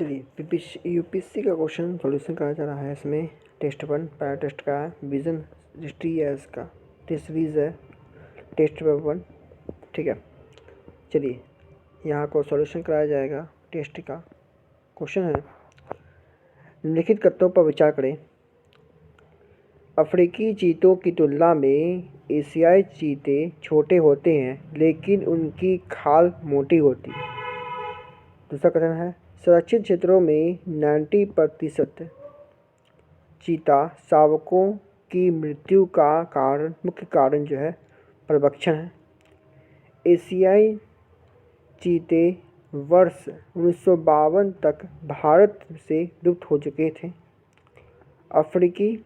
चलिए यूपीएससी का question solution कराया जा रहा है। इसमें टेस्ट 1 पैरा टेस्ट का है, विजन हिस्ट्री है, इसका टेस्ट सीरीज है, टेस्ट पेपर 1। ठीक है, चलिए यहाँ को सॉल्यूशन कराया जाएगा। टेस्ट का क्वेश्चन है, निम्नलिखित तथ्यों पर विचार करें। अफ्रीकी चीतों की तुलना में एशियाई चीते छोटे होते हैं लेकिन उनकी खाल मोटी होती है। दूसरा कथन है, संरक्षित क्षेत्रों में 90% चीता शावकों की मृत्यु का मुख्य कारण जो है परभक्षण है। एशियाई चीते वर्ष 1952 तक भारत से लुप्त हो चुके थे। अफ्रीकी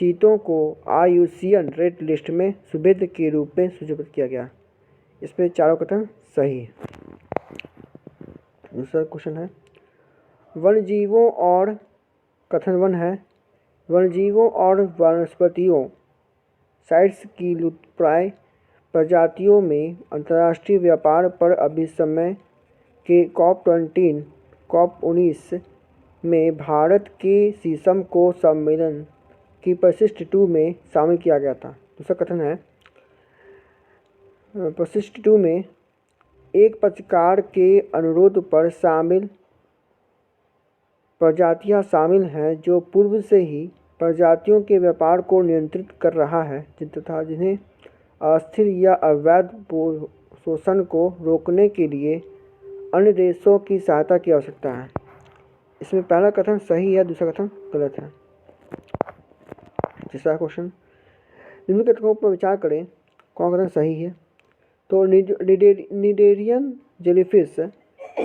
चीतों को IUCN रेड लिस्ट में सुभेद के रूप में सूचीबद्ध किया गया। इसमें चारों कथन सही है। दूसरा क्वेश्चन है, वन्यजीवों और कथन 1 है, वन्यजीवों और वनस्पतियों साइट्स की लुप्तप्राय प्रजातियों में अंतर्राष्ट्रीय व्यापार पर अभी समय के COP19 में भारत के शीशम को सम्मेलन की परिशिष्ट 2 में शामिल किया गया था। दूसरा कथन है, परिशिष्ट 2 में एक पत्रकार के अनुरोध पर शामिल प्रजातियां शामिल हैं जो पूर्व से ही प्रजातियों के व्यापार को नियंत्रित कर रहा है तथा जिन्हें अस्थिर या अवैध शोषण को रोकने के लिए अन्य देशों की सहायता की आवश्यकता है। इसमें पहला कथन सही है, दूसरा कथन गलत है। तीसरा क्वेश्चन, निम्न कथनों पर विचार करें, कौन कथन सही है। तो निडेरियन जेलीफिश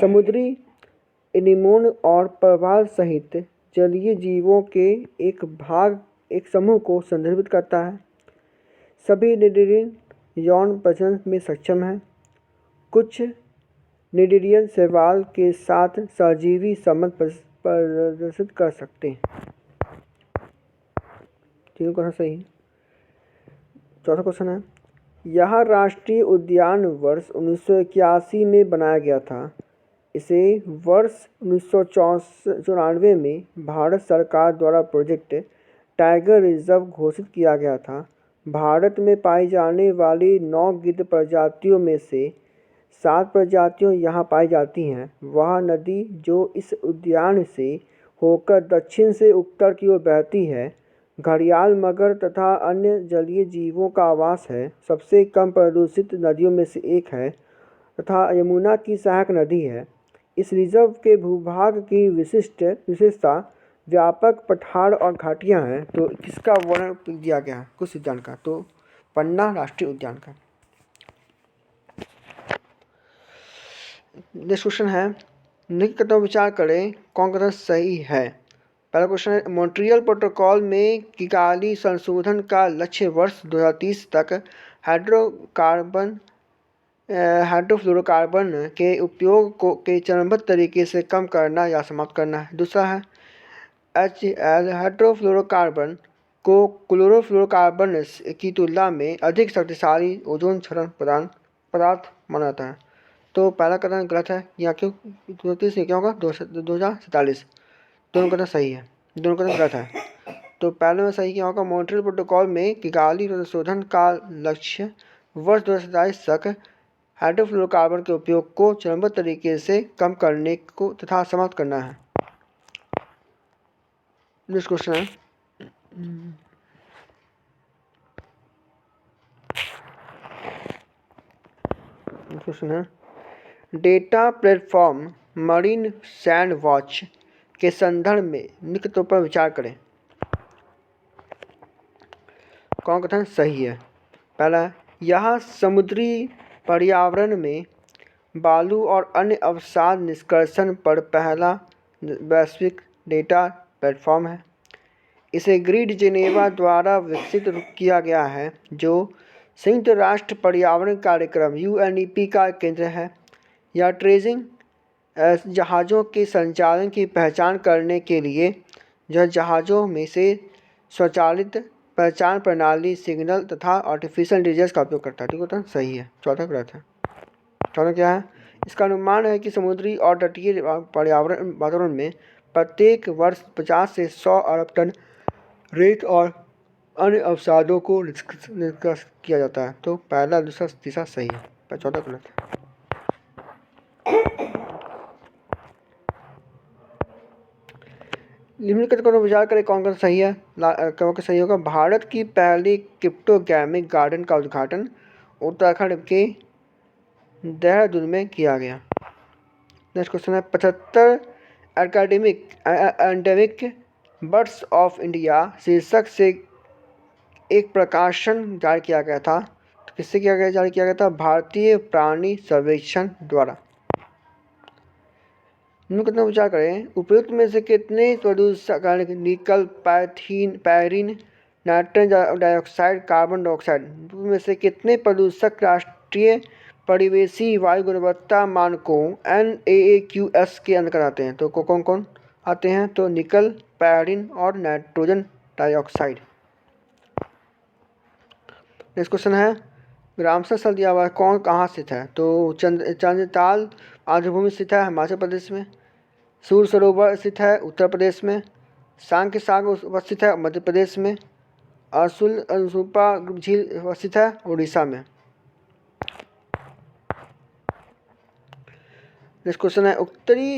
समुद्री एनीमोन और प्रवाल सहित जलीय जीवों के एक समूह को संदर्भित करता है। सभी निडेरियन यौन प्रजनन में सक्षम हैं। कुछ निडेरियन शैवाल के साथ सहजीवी संबंध प्रदर्शित कर सकते हैं। तीनों कथन सही है। चौथा क्वेश्चन है, यह राष्ट्रीय उद्यान वर्ष 1981 में बनाया गया था। इसे वर्ष 1994 में भारत सरकार द्वारा प्रोजेक्ट टाइगर रिजर्व घोषित किया गया था। भारत में पाई जाने वाली 9 गिद्ध प्रजातियों में से 7 प्रजातियां यहाँ पाई जाती हैं। वह नदी जो इस उद्यान से होकर दक्षिण से उत्तर की ओर बहती है घड़ियाल, मगर तथा अन्य जलीय जीवों का आवास है। सबसे कम प्रदूषित नदियों में से एक है तथा यमुना की सहायक नदी है। इस रिजर्व के भूभाग की विशेषता व्यापक पठार और घाटियां हैं। तो किसका वर्णन दिया गया है, कुछ उद्यान का, तो पन्ना राष्ट्रीय उद्यान का। नेक्स्ट क्वेश्चन है, निम्नलिखित कथनों पर विचार करें, कौन कथन सही है। पहला क्वेश्चन है, मॉन्ट्रियल प्रोटोकॉल में किगाली संशोधन का लक्ष्य वर्ष 2030 तक हाइड्रोफ्लोरोकार्बन के उपयोग के चरणबद्ध तरीके से कम करना या समाप्त करना है। दूसरा है, HCl हाइड्रोफ्लोरोकार्बन को क्लोरोफ्लोरोकार्बन की तुलना में अधिक शक्तिशाली ओजोन क्षरण पदार्थ माना जाता है। तो पहला कथन गलत है। यहाँ क्यों 2030 क्या होगा, 2047। दोनों कथन सही है, दोनों कथन गलत है। तो पहले में सही क्या होगा, मॉन्ट्रियल प्रोटोकॉल में किगाली संशोधन का लक्ष्य वर्ष 2027 तक हाइड्रोफ्लोरोकार्बन के उपयोग को चरणबद्ध तरीके से कम करने को तथा समाप्त करना है। नेक्स्ट क्वेश्चन है, data platform marine sand watch के संदर्भ में निम्नलिखितों पर विचार करें। कौन कथन सही है। पहला, यह समुद्री पर्यावरण में बालू और अन्य अवसाद निष्कर्षण पर पहला वैश्विक डेटा प्लेटफॉर्म है। इसे ग्रीड जेनेवा द्वारा विकसित किया गया है जो संयुक्त राष्ट्र पर्यावरण कार्यक्रम UNEP का केंद्र है। यह ट्रेजिंग जहाज़ों के संचालन की पहचान करने के लिए जहाज़ों में से स्वचालित पहचान प्रणाली, सिग्नल तथा आर्टिफिशियल इंटेलिजेंस का उपयोग करता है। ठीक होता है, सही है। चौथा गलत है। चौथा क्या है, इसका अनुमान है कि समुद्री और तटीय वातावरण में प्रत्येक वर्ष 50 से 100 अरब टन रेत और अन्य अवसादों को निष्कासित किया जाता है। तो पहला, दूसरा, तीसरा सही है, पर 14 गलत है। निम्नलिखित को विचार करें कौन सा सही है। कौन सा सही होगा। भारत की पहली क्रिप्टोग्राफिक गार्डन का उद्घाटन उत्तराखंड के देहरादून में किया गया। नेक्स्ट क्वेश्चन है 75 एंडेमिक बर्ड्स ऑफ इंडिया शीर्षक से एक प्रकाशन जारी किया गया था। तो किससे जारी किया गया था। भारतीय प्राणी सर्वेक्षण द्वारा। कितना विचार करें। उपयुक्त में से कितने प्रदूषक निकल, पैरिन, नाइट्रोजन डाइऑक्साइड, कार्बन डाइऑक्साइड में से कितने प्रदूषक राष्ट्रीय परिवेशी वायु गुणवत्ता मानकों NAAQS के अंतर्गत आते हैं। तो कौन कौन आते हैं। तो निकल, पैरिन और नाइट्रोजन डाइऑक्साइड। नेक्स्ट क्वेश्चन है रामसर स्थल दिया हुआ है, कौन कहाँ स्थित है। तो चंद्रताल आर्द्रभूमि स्थित है हिमाचल प्रदेश में। सूर सरोवर स्थित है उत्तर प्रदेश में। सांख्य सागर स्थित है मध्य प्रदेश में। अनसुपा झील स्थित है उड़ीसा में। नेक्स्ट क्वेश्चन है उत्तरी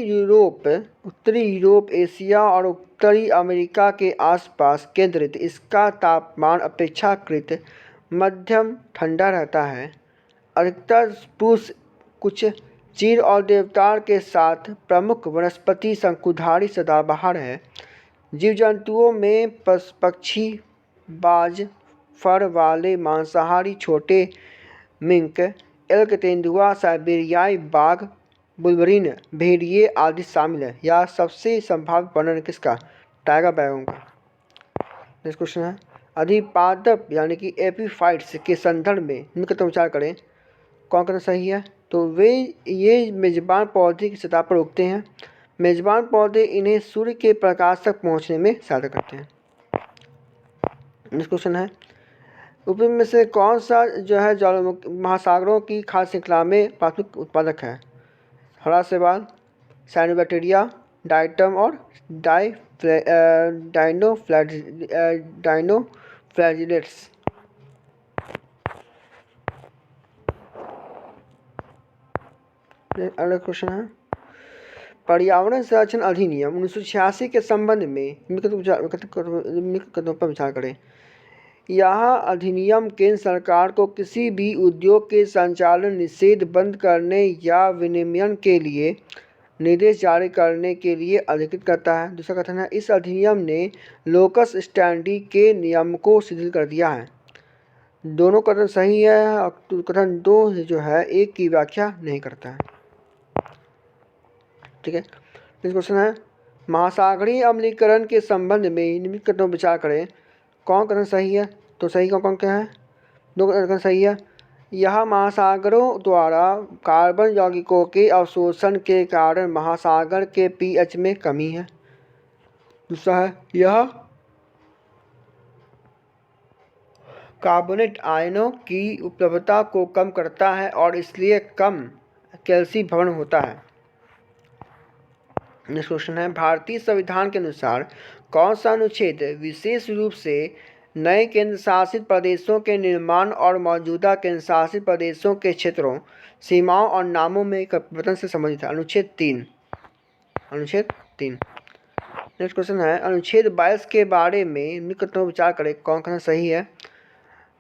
यूरोप, एशिया और उत्तरी अमेरिका के आसपास केंद्रित इसका तापमान अपेक्षाकृत मध्यम ठंडा रहता है। अधिकतर स्प्रूस, कुछ चीड़ और देवदार के साथ प्रमुख वनस्पति शंकुधारी सदाबहार है। जीव जंतुओं में पक्षी, बाज, फर वाले मांसाहारी छोटे मिंक, एल्क, तेंदुआ, साइबेरियाई बाघ, बुल्वरीन, भेड़िए आदि शामिल है। या सबसे संभावित वर्णन किसका। टाइगर बैगों का। नेक्स्ट क्वेश्चन है अधिपादप यानी कि एपीफाइट्स के संदर्भ में निम्नलिखित विचार करें कौन करना सही है। तो ये मेजबान पौधे की सतह पर उगते हैं। मेजबान पौधे इन्हें सूर्य के प्रकाश तक पहुंचने में सहायता करते हैं। नेक्स्ट क्वेश्चन है ऊपर में से कौन सा जो है ज्वालामुखी महासागरों की खाद्य श्रृंखला में प्राथमिक उत्पादक है। हरा शैवाल, साइनोबैक्टीरिया, डाइटम और डाइनोफ्लैजिलेट्स। अगला क्वेश्चन है पर्यावरण संरक्षण अधिनियम 1986 के संबंध में पर विचार करें। यह अधिनियम केंद्र सरकार को किसी भी उद्योग के संचालन, निषेध, बंद करने या विनियमन के लिए निर्देश जारी करने के लिए अधिकृत करता है। दूसरा कथन है इस अधिनियम ने लोकस स्टैंडी के नियम को शिथिल कर दिया है। दोनों कथन सही है। कथन 2 जो है एक की व्याख्या नहीं करता है। ठीक है। नेक्स्ट क्वेश्चन है महासागरीय अम्लीकरण के संबंध में निम्नलिखित कथनों पर विचार करें कौन कथन सही है। तो सही कौन क्या है। 2 कथन सही है। यह महासागरों द्वारा कार्बन यौगिकों के अवशोषण के कारण महासागर के pH में कमी है। दूसरा है यह कार्बोनेट आयनों की उपलब्धता को कम करता है और इसलिए कम कैल्सीभवन होता है। नेक्स्ट क्वेश्चन है भारतीय संविधान के अनुसार कौन सा अनुच्छेद विशेष रूप से नए केंद्र शासित प्रदेशों के निर्माण और मौजूदा केंद्र शासित प्रदेशों के क्षेत्रों, सीमाओं और नामों में परिवर्तन से संबंधित है। अनुच्छेद 3। नेक्स्ट क्वेश्चन है अनुच्छेद 22 के बारे में निम्नलिखित विचार करें कौन कहना सही है।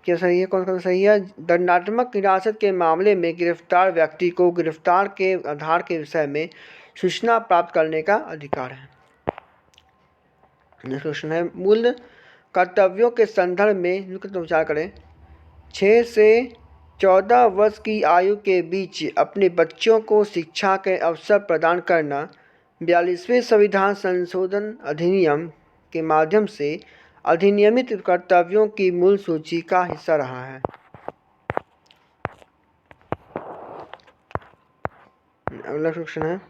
क्या सही है कौन कहना सही है। दंडात्मक हिरासत के मामले में गिरफ्तार व्यक्ति को गिरफ्तार के आधार के विषय में सूचना प्राप्त करने का अधिकार है। नेक्स्ट क्वेश्चन है मूल कर्तव्यों के संदर्भ में निम्नलिखित विचार करें। 6 से 14 वर्ष की आयु के बीच अपने बच्चों को शिक्षा के अवसर प्रदान करना 42वें संविधान संशोधन अधिनियम के माध्यम से अधिनियमित कर्तव्यों की मूल सूची का हिस्सा रहा है। अगला क्वेश्चन है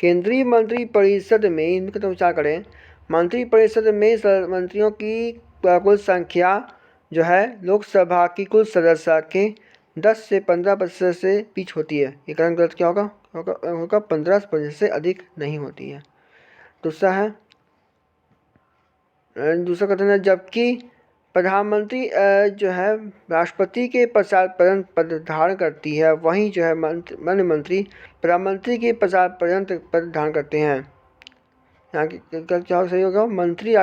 केंद्रीय मंत्रिपरिषद में निम्नलिखित विचार करें। मंत्रिपरिषद में मंत्रियों की कुल संख्या जो है लोकसभा की कुल सदस्य के 10 से 15% से बीच होती है। ये कथन गलत क्या होगा? होगा 15% से अधिक नहीं होती है। दूसरा कथन है जबकि प्रधानमंत्री जो है राष्ट्रपति के पश्चात पद धारण करती है, वहीं जो है वन मंत्री प्रधानमंत्री के पश्चात पर्यंत पद धारण करते हैं। यहाँ क्या सही होगा? मंत्री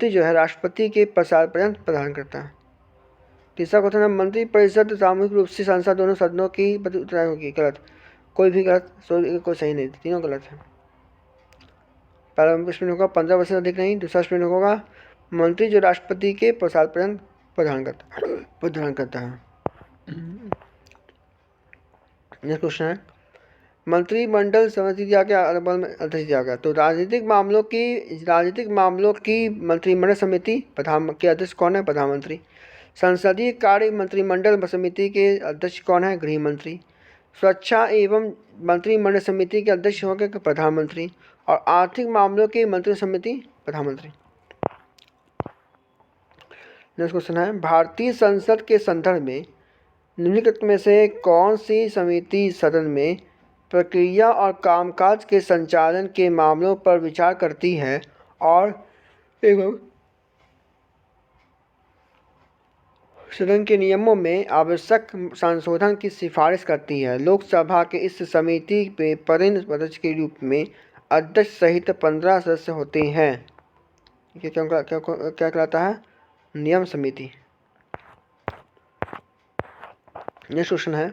जो है राष्ट्रपति के पश्चात पर्यंत पद धारण करता है। तीसरा क्वेश्चन है मंत्रिपरिषद सामूहिक रूप से संसद दोनों सदनों की उत्तराधिकारी होगी। गलत, कोई भी गलत, कोई सही नहीं, तीनों गलत है। पहला स्पेलिंग होगा 15% से अधिक नहीं। दूसरा स्पेलिंग होगा मंत्री जो राष्ट्रपति के पश्चात पर्यंत प्रधान करता है। नेक्स्ट क्वेश्चन है मंत्रिमंडल समिति दिया गया, अध्यक्ष दिया गया। तो राजनीतिक मामलों की मंत्रिमंडल समिति के अध्यक्ष कौन है? प्रधानमंत्री। संसदीय कार्य मंत्रिमंडल समिति के अध्यक्ष कौन है? गृह मंत्री। सुरक्षा एवं मंत्रिमंडल समिति के अध्यक्ष होंगे प्रधानमंत्री। और आर्थिक मामलों की मंत्री समिति प्रधानमंत्री। नेक्स्ट क्वेश्चन है भारतीय संसद के संदर्भ में निम्नलिखित में से कौन सी समिति सदन में प्रक्रिया और कामकाज के संचालन के मामलों पर विचार करती है और एवं सदन के नियमों में आवश्यक संशोधन की सिफारिश करती है? लोकसभा के इस समिति में परिण सदस्य के रूप में अध्यक्ष सहित 15 सदस्य होते हैं। ये क्या कहलाता है? नियम समिति। नेक्स्ट क्वेश्चन है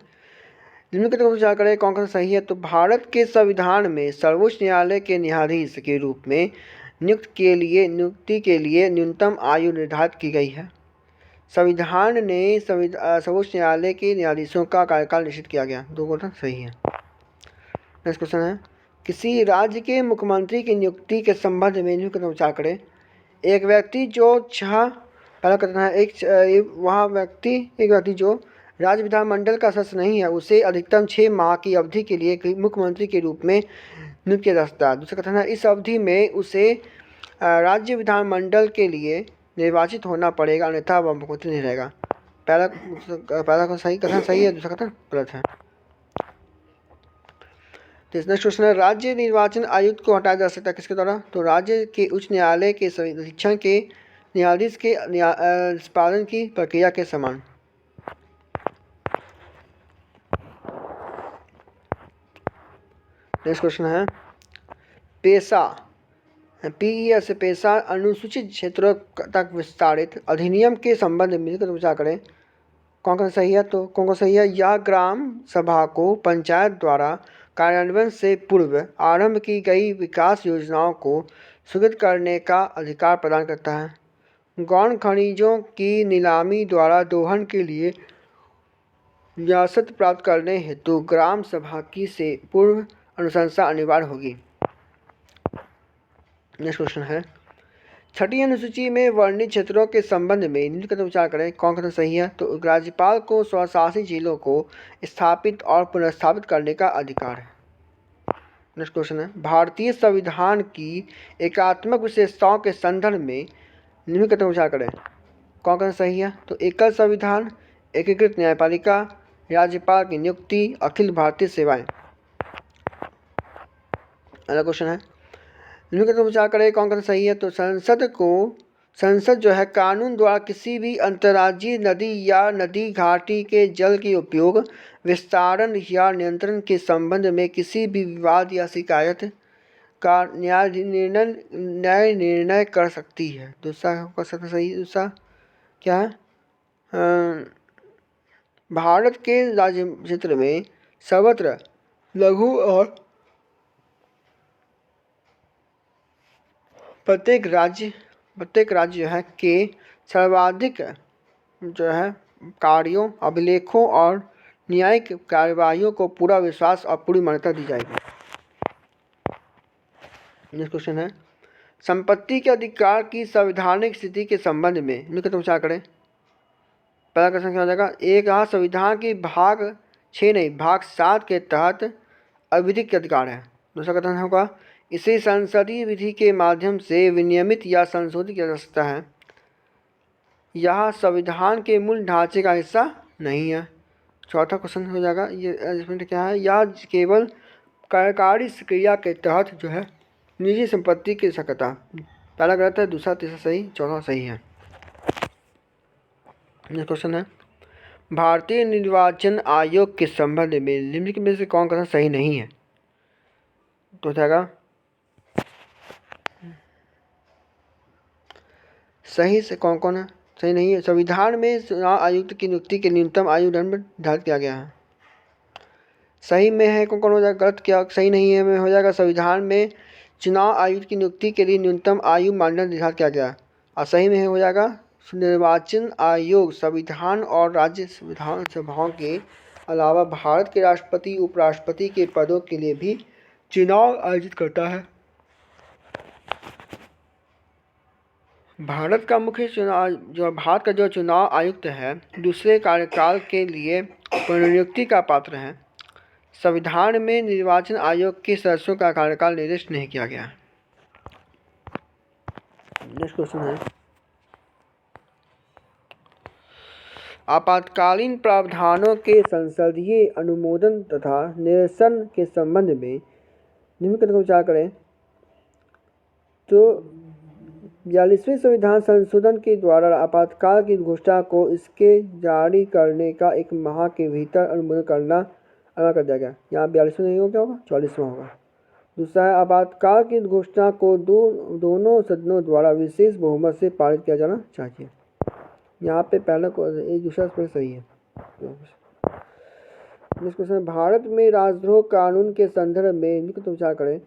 निम्नलिखित को विचार करें कौन सा सही है? तो भारत के संविधान में सर्वोच्च न्यायालय के न्यायाधीश के रूप में नियुक्ति के लिए न्यूनतम आयु निर्धारित की गई है। संविधान ने सर्वोच्च न्यायालय के न्यायाधीशों का कार्यकाल निश्चित किया गया। दो क्वेश्चन सही है। नेक्स्ट क्वेश्चन है किसी राज्य के मुख्यमंत्री की नियुक्ति के संबंध में निम्नलिखित विचार करें। एक व्यक्ति जो पहला कथन है एक व्यक्ति जो राज्य विधानमंडल का सदस्य नहीं है उसे अधिकतम 6 माह की अवधि के लिए मुख्यमंत्री के रूप में नियुक्त किया जा सकता है। दूसरा कथन है इस अवधि में उसे राज्य विधानमंडल के लिए निर्वाचित होना पड़ेगा, अन्यथा वह मुख्यमंत्री नहीं रहेगा। पहला का सही कथन सही है, दूसरा कथन गलत है। नेक्स्ट क्वेश्चन है राज्य निर्वाचन आयुक्त को हटाया जा सकता है किसके द्वारा? तो राज्य के उच्च न्यायालय के निरीक्षण के न्यायाधीश के निष्पादन की प्रक्रिया के समान। नेक्स्ट क्वेश्चन है पेशा अनुसूचित क्षेत्रों तक विस्तारित अधिनियम के संबंध में विचार करें कौन सा सही है? तो कौन सा सही है? यह ग्राम सभा को पंचायत द्वारा कार्यान्वयन से पूर्व आरंभ की गई विकास योजनाओं को स्वीकृत करने का अधिकार प्रदान करता है। गौण खनिजों की नीलामी द्वारा दोहन के लिए इजाज़त प्राप्त करने हेतु ग्राम सभा की से पूर्व अनुशंसा अनिवार्य होगी। नेक्स्ट क्वेश्चन है छठी अनुसूची में वर्णित क्षेत्रों के संबंध में निम्नलिखित विचार करें कौन सा सही है? तो राज्यपाल को स्वशासी जिलों को स्थापित और पुनर्स्थापित करने का अधिकार है। नेक्स्ट क्वेश्चन है भारतीय संविधान की एकात्मक विशेषताओं के संदर्भ में निम्नलिखित विचार करें कौन सा सही है? तो एकल संविधान, एकीकृत न्यायपालिका, राज्यपाल की नियुक्ति, अखिल भारतीय सेवाएं। अगला क्वेश्चन है निम्नलिखित विचार करें कौन सा सही है? तो संसद जो है कानून द्वारा किसी भी अंतर्राज्यीय नदी या नदी घाटी के जल के उपयोग, विस्तारण या नियंत्रण के संबंध में किसी भी विवाद या शिकायत का न्याय निर्णय कर सकती है। दूसरा का सबसे सही दूसरा क्या है? भारत के राज्य क्षेत्र में सर्वत्र लघु और प्रत्येक राज्य जो है के सर्वाधिक जो है कार्यों, अभिलेखों और न्यायिक कार्यवाहियों को पूरा विश्वास और पूरी मान्यता दी जाएगी। नेक्स्ट क्वेश्चन है संपत्ति के अधिकार की संवैधानिक स्थिति के संबंध में निम्नलिखित विचार करें। पहला क्वेश्चन क्या हो जाएगा? एक संविधान की भाग 7 के तहत अविधिक के अधिकार है। दूसरा कथन होगा इसे संसदीय विधि के माध्यम से विनियमित या संशोधित किया जा सकता है। यह संविधान के मूल ढांचे का हिस्सा नहीं है। चौथा क्वेश्चन हो जाएगा ये एडजस्टमेंट क्या है, या केवल कार्यकारी क्रिया के तहत जो है निजी संपत्ति की सकता। पहला गलत है, दूसरा तीसरा सही, चौथा सही है। नेक्स्ट क्वेश्चन है भारतीय निर्वाचन आयोग के संबंध में निम्नलिखित में से कौन कथन सही नहीं है। तो हो जाएगा सही से कौन कौन है, सही नहीं है। संविधान में चुनाव आयुक्त की नियुक्ति के न्यूनतम आयु दंड निर्धारित किया गया है। सही में है कौन कौन हो जाएगा, गलत क्या सही नहीं है में हो जाएगा संविधान में चुनाव आयुक्त की नियुक्ति के लिए न्यूनतम आयु मानदंड निर्धारित किया गया। और सही में हो जाएगा निर्वाचन आयोग संविधान और राज्य विधानसभाओं के अलावा भारत के राष्ट्रपति उपराष्ट्रपति के पदों के लिए भी चुनाव आयोजित करता है। भारत का मुख्य चुनाव जो भारत का जो चुनाव आयुक्त है दूसरे कार्यकाल के लिए पुनर्नियुक्ति का पात्र है। संविधान में निर्वाचन आयोग के सदस्यों का कार्यकाल निर्दिष्ट नहीं किया गया। नेक्स्ट क्वेश्चन है आपातकालीन प्रावधानों के संसदीय अनुमोदन तथा निरसन के संबंध में निम्नलिखित का विचार करें। तो 42वें संविधान संशोधन के द्वारा आपातकाल की घोषणा को इसके जारी करने का 1 माह के भीतर अनुमोदन करना अनिवार्य कर दिया गया। यहाँ 42वां नहीं हो क्या होगा, 44वां होगा। दूसरा है आपातकाल की घोषणा को दोनों सदनों द्वारा विशेष बहुमत से पारित किया जाना चाहिए। यहाँ पे पहला दूसरा सही है। नेक्स्ट क्वेश्चन भारत में राजद्रोह कानून के संदर्भ में निम्नलिखित विचार करें।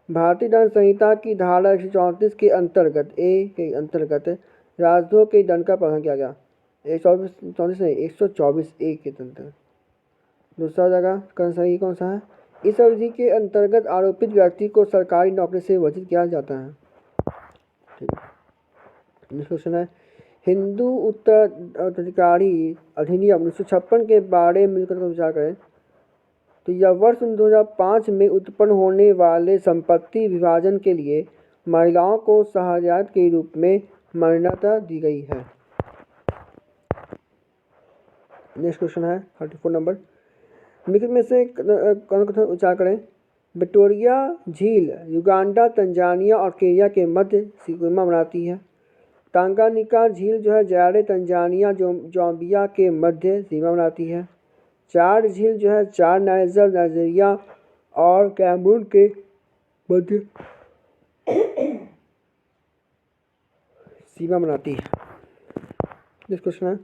भारतीय दंड संहिता की धारा 134 के अंतर्गत राजद्रोह के दंड का प्रावधान किया गया। 124 ए के अंतर्गत। दूसरा जगह कौन सही कौन सा है, इस अवधि के अंतर्गत आरोपित व्यक्ति को सरकारी नौकरी से वर्जित किया जाता है। ठीक है। नेक्स्ट क्वेश्चन है हिंदू उत्तराधिकारी अधिनियम 1956 के बारे में मिलकर विचार करें। तो यह वर्ष 2005 में उत्पन्न होने वाले संपत्ति विभाजन के लिए महिलाओं को सहायता के रूप में मान्यता दी गई है। नेक्स्ट क्वेश्चन है 34 नंबर, निम्नलिखित में से कौन कथन उच्चार करें। विक्टोरिया झील युगांडा, तंजानिया और केन्या के मध्य सीमा बनाती है। टांगानिका झील जो है जाड़े तंजानिया जाम्बिया के मध्य सीमा बनाती है। चाड झील जो है चाड नाइजर नाइजीरिया और कैमरून के मध्य सीमा बनाती है। नेक्स्ट क्वेश्चन है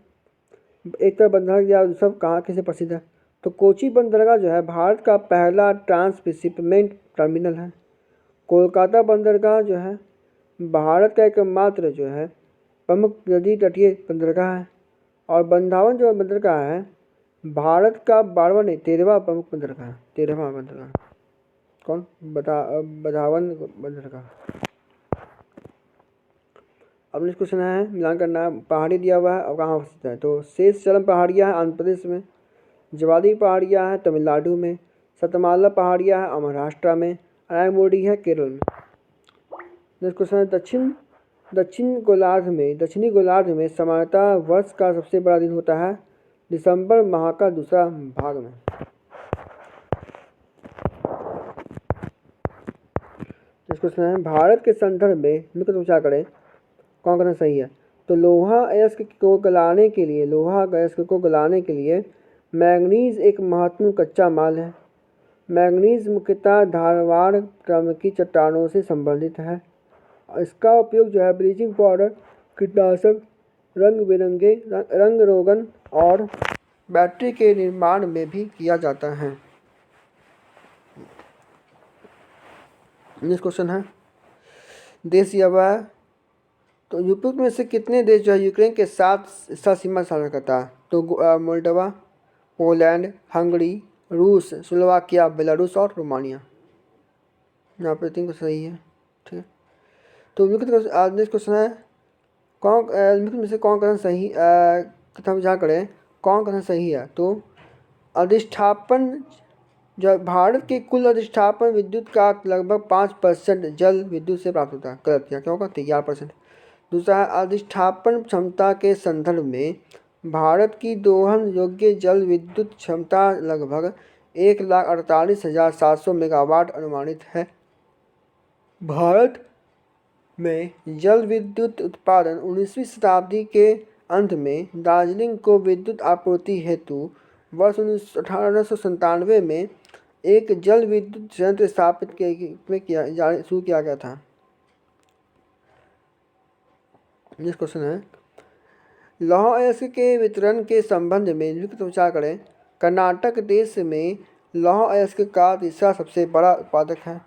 एक तरह बंदरगाह सब कहाँ कैसे प्रसिद्ध है। तो कोची बंदरगाह जो है भारत का पहला ट्रांसशिपमेंट टर्मिनल है। कोलकाता बंदरगाह जो है भारत का एकमात्र जो है प्रमुख नदी तटीय बंदरगाह है। और बंधावन जो बंदरगाह है भारत का 12वां नहीं 13वां प्रमुख बंदरगाह है। 13वां बंदरगाह कौन बंधावन बंदरगाह। अब नेक्स्ट क्वेश्चन है मिलान करना है। पहाड़ी दिया हुआ है और कहाँ स्थित है। तो शेषचलम पहाड़ियाँ है आंध्र प्रदेश में, जवादी पहाड़ियाँ है तमिलनाडु में, सतमाला पहाड़ियाँ है महाराष्ट्र में, अनायमुड़ी है केरल में। नेक्स्ट क्वेश्चन है दक्षिणी गोलार्ध में सामान्यतः वर्ष का सबसे बड़ा दिन होता है दिसंबर माह का दूसरा भाग में। नेक्स्ट क्वेश्चन है भारत के संदर्भ में निम्नलिखित विचार करें कौन करना सही है। तो लोहा अयस्क को गलाने के लिए मैंगनीज एक महत्वपूर्ण कच्चा माल है। मैंगनीज मुख्यतः धारवाड़ क्रम की चट्टानों से संबंधित है। इसका उपयोग जो है ब्लीचिंग पाउडर, कीटनाशक, रंग रोगन और बैटरी के निर्माण में भी किया जाता है। नेक्स्ट क्वेश्चन है देश या वह। तो यूरोप में से कितने देश जो है यूक्रेन के साथ सीमा साझा करता है। तो मोल्डोवा, पोलैंड, हंगरी, रूस, स्लोवाकिया, बेलारूस और रोमानिया। यहाँ पर 3 सही है। ठीक है। तो नेक्स्ट क्वेश्चन है निम्नलिखित में से कौन कथन सही कथन विचार करें कौन कथन सही है। तो अधिष्ठापन जो भारत के कुल अधिष्ठापन विद्युत का लगभग 5% जल विद्युत से प्राप्त होता है। गलत क्या होगा 13%। दूसरा है अधिष्ठापन क्षमता के संदर्भ में भारत की दोहन योग्य जल विद्युत क्षमता लगभग 1,48,700 मेगावाट अनुमानित है। भारत में जल विद्युत उत्पादन 19वीं शताब्दी के अंत में दार्जिलिंग को विद्युत आपूर्ति हेतु वर्ष 1897 में एक जल विद्युत संयंत्र स्थापित शुरू किया गया था। नेक्स्ट क्वेश्चन है, लौह अयस्क के वितरण के संबंध में निम्नलिखित विचार करें। कर्नाटक देश में लौह अयस्क का तीसरा सबसे बड़ा उत्पादक है।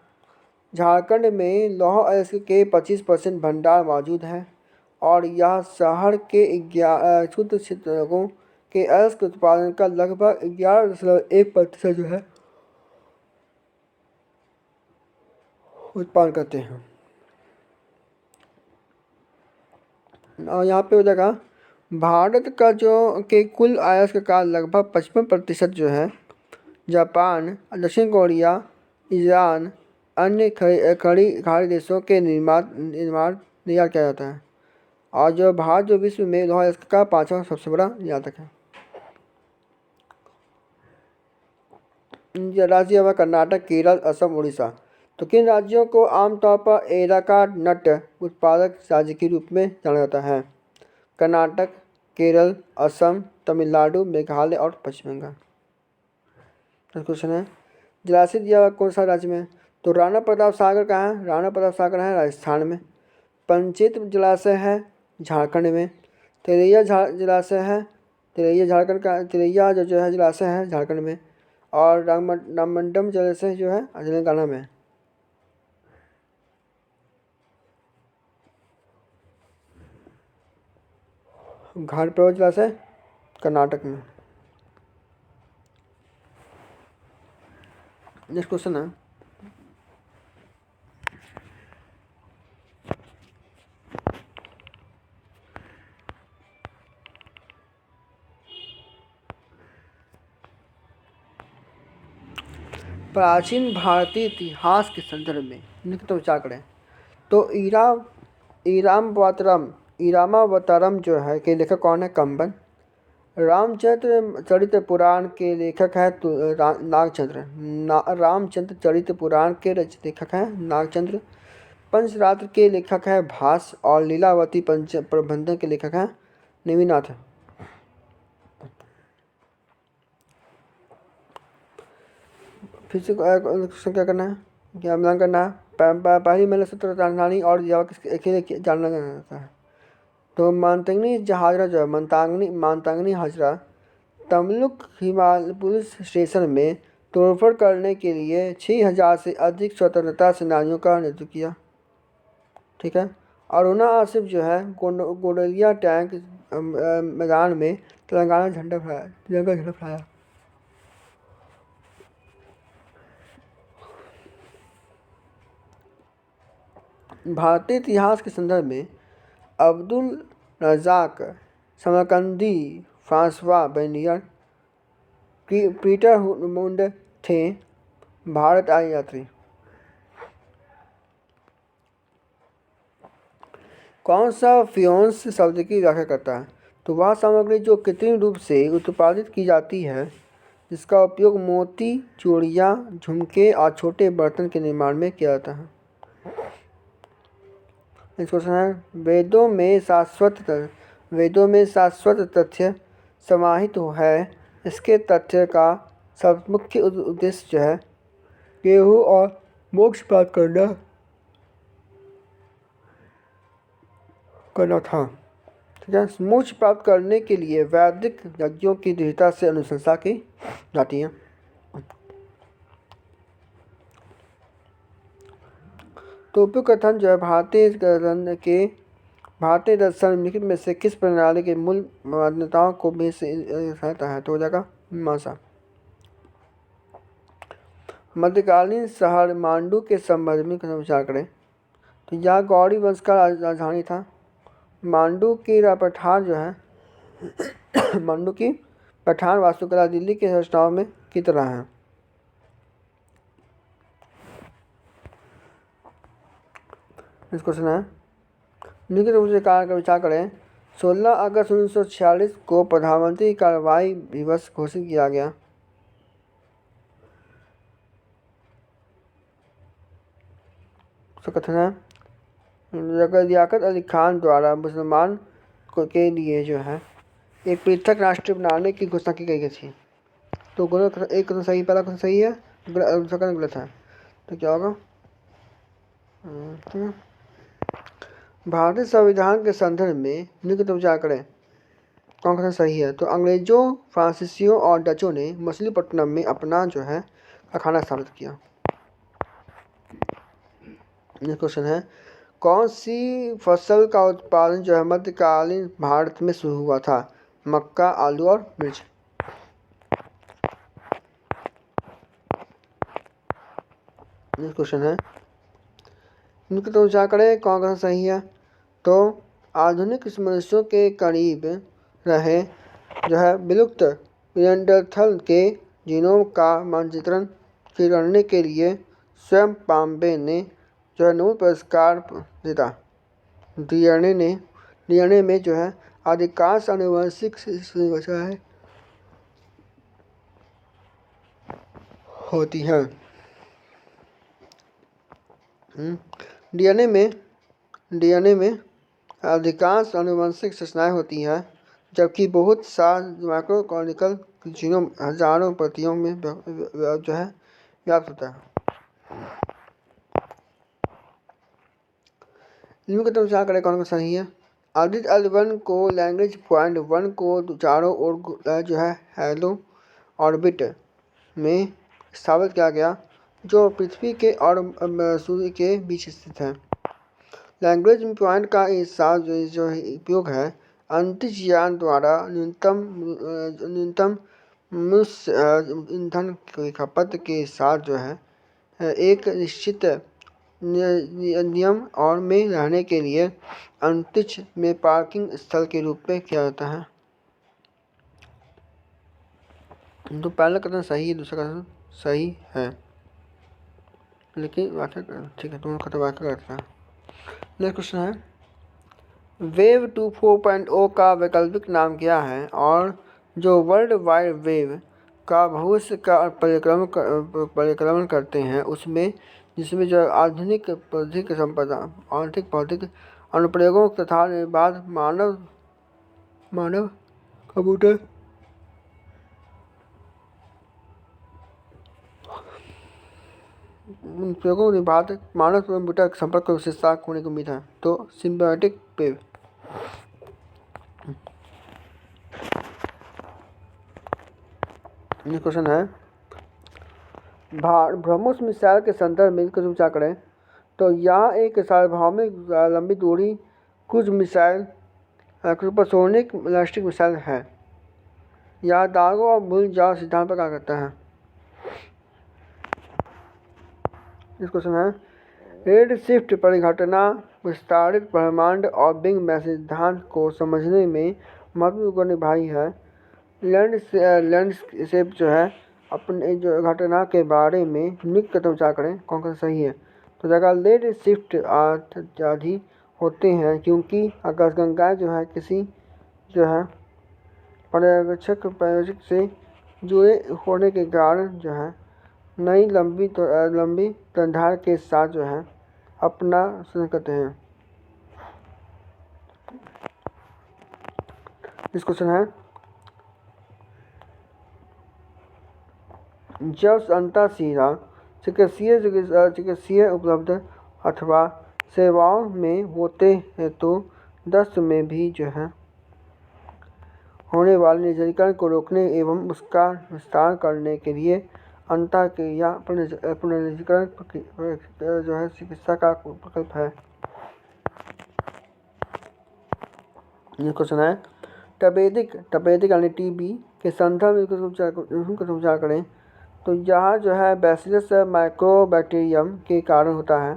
झारखंड में लौह अयस्क के 25% भंडार मौजूद है और यह शहर के शुद्ध क्षेत्रों के अयस्क उत्पादन का लगभग 11.1% जो है उत्पादन करते हैं। और यहाँ पे हो जाएगा, भारत का जो के कुल अयस्क का लगभग 55% जो है जापान, दक्षिण कोरिया, ईरान, अन्य खाड़ी देशों के निर्यात किया जाता है। और जो भारत जो विश्व में लौह अयस्क का 5वां सबसे बड़ा निर्यातक है। राज्य है कर्नाटक, केरल, असम, उड़ीसा। तो किन राज्यों को आमतौर पर एराका नट उत्पादक राज्य के रूप में जाना जाता है? कर्नाटक, केरल, असम, तमिलनाडु, मेघालय और पश्चिम बंगाल। क्वेश्चन है, जलाशय दिया हुआ कौन सा राज्य में? तो राणा प्रताप सागर कहाँ है? राणा प्रताप सागर है राजस्थान में। पंचित जलाशय है झारखंड में। तिलैया जलाशय है, तिलैया झारखंड का, तिलैया जो है जलाशय है झारखंड में। और राममंडम जलाशय जो है तेलंगाना में। घाटप्रभा जलाशय कर्नाटक में। नेक्स्ट क्वेश्चन है, प्राचीन भारतीय इतिहास के संदर्भ में निम्नलिखित विचार करें। तो इरामावतारम जो है के लेखक कौन है? कंबन। रामचंद्र चरित पुराण के लेखक है नागचंद्र। रामचंद्र चरित पुराण के लेखक है नागचंद्र। पंचरात्र के लेखक है भास। और लीलावती प्रबंधन के लेखक है नेमिनाथ। फिर से क्या करना है, क्या मिलान करना है? पहली महिला सूत्र राजधानी और अकेले जानना जाता है। तो मानतांगनी हाजरा जो है मानतांगनी हाजरा तमलुक हिमालय पुलिस स्टेशन में तोड़फोड़ करने के लिए 6,000 से अधिक स्वतंत्रता सेनानियों का नेतृत्व किया। ठीक है। अरुणा आसिफ जो है गोंडलिया टैंक मैदान में तिरंगा झंडा फहराया। भारतीय इतिहास के संदर्भ में Abdul Razzaq Samarqandi, François Bernier, Peter Mundy थे भारत आए यात्री। कौन सा फियोन्स शब्द की व्याख्या करता है? तो वह सामग्री जो कृत्रिम रूप से उत्पादित की जाती है, जिसका उपयोग मोती, चूड़ियाँ, झुमके और छोटे बर्तन के निर्माण में किया जाता है। नेक्स्ट क्वेश्चन है, वेदों में शाश्वत तथ्य समाहित है। इसके तथ्य का सब मुख्य उद्देश्य जो है गेहूँ और मोक्ष प्राप्त करना था। ठीक है। मोक्ष प्राप्त करने के लिए वैदिक यज्ञों की दृढ़ता से अनुशंसा की जाती है। तो उपयुक्त कथन जो है भारतीय दर्शन निम्नलिखित में से किस प्रणाली के मूल मान्यताओं को भी सहता है? तो हो जाएगा मीमांसा। मध्यकालीन शहर मांडू के संबंध में विचार करें। तो यह गौड़ी वंश का राजधानी था। मांडू की पठार जो है मांडू की पठार वास्तुकला दिल्ली के रचनाओं में की तरह है। इस क्वेश्चन है, निम्नलिखित रूप से कार्य का विचार करें। 16 अगस्त 1946 को प्रधानमंत्री कार्रवाई दिवस घोषित किया गया। कथन है लियाकत अली खान द्वारा मुसलमान के लिए जो है एक पृथक राष्ट्र बनाने की घोषणा की गई थी। तो एक कथन सही, पहला कथन सही है, दूसरा कथन गलत है। तो क्या होगा? भारतीय संविधान के संदर्भ में निम्नलिखित विचार करें, कौन कथन सही है? तो अंग्रेजों, फ्रांसीसियों और डचों ने मछलीपट्टनम में अपना जो है कारखाना स्थापित किया। ये क्वेश्चन है कौन सी फसल का उत्पादन जो है मध्यकालीन भारत में शुरू हुआ था? मक्का, आलू और मिर्च। ये क्वेश्चन है इनका तो विचार करें, कौन कौन सही है? तो आधुनिक मनुष्यों के करीब रहे जो है विलुप्त निएंडरथल के जीनोम का मानचित्रण करने के लिए स्वयं पाम्बे ने जो है नोबेल पुरस्कार जीता। डीएनए में जो है अधिकांश आनुवंशिक विशेषताएं होती हैं। डीएनए में अधिकांश आनुवंशिक विशेषताएं होती हैं, जबकि बहुत सा माइटोकॉन्ड्रियल जीनोम हजारों प्रतियों में जो है व्याप्त होता है। इनमें का विचार करें कौन सा सही है? ऑर्बिट L1 को लैग्रेंज पॉइंट 1 को चारों ओर जो है हेलो ऑर्बिट में स्थापित किया गया, जो पृथ्वी के और सूर्य के बीच स्थित है। लैग्रेंज पॉइंट का जो उपयोग है अंतरिक्ष यान द्वारा न्यूनतम ईंधन की खपत के साथ जो है एक निश्चित नियम और में रहने के लिए अंतरिक्ष में पार्किंग स्थल के रूप में किया जाता है। तो पहला कथन सही है, दूसरा कथन सही है, लेकिन व्याख्या ठीक है, दोनों कथन व्याख्या करता है। नेक्स्ट क्वेश्चन है वेब 2.4 का वैकल्पिक नाम क्या है? और जो वर्ल्ड वाइड वेब का भविष्य का परिक्रमण करते हैं उसमें जिसमें जो आधुनिक बौद्धिक संपदा, आर्थिक भौतिक अनुप्रयोगों तथा निर्बाध मानव कंप्यूटर उपयोगों निर्बाध मानव कंप्यूटर संपर्क की विशेषता होने की उम्मीद है। तो सिम्बायोटिक वेब। ये क्वेश्चन है ब्रह्मोस मिसाइल के संदर्भ में कुछ विचार करें। तो यह एक सार्वभौमिक लंबी दूरी cruise missile supersonic ballistic missile है। यह दागों और भूल जाओ सिद्धांत पर कार्य करता है। इस क्वेश्चन है रेड शिफ्ट परिघटना, विस्तारित ब्रह्मांड और बिग बैंग सिद्धांत को समझने में महत्वपूर्ण भूमिका निभाई है। लैंडस्केप जो है अपने जो घटना के बारे में निम्नलिखित कथन विचार करें, कौन कौन सही है? तो जगह लेड शिफ्ट आदि होते हैं क्योंकि आकाशगंगाएं जो है किसी जो है पर्यवेक्षक से जुड़े होने के कारण जो है नई लंबी तंधार के साथ जो है अपना संचार करते हैं। इस क्वेश्चन है जब अंतःशिरा चिकित्सीय उपलब्ध अथवा सेवाओं में होते हैं तो दस्त में भी जो है होने वाले निर्जलीकरण को रोकने एवं उसका विस्तार करने के लिए अंतःक्रिया पुनर्निर्जलीकरण जो है चिकित्सा का विकल्प है। ये क्वेश्चन है तपेदिक यानी टीबी के संदर्भ में विचार करें। तो यह जो है बैसिलस माइक्रोबैक्टीरियम के कारण होता है।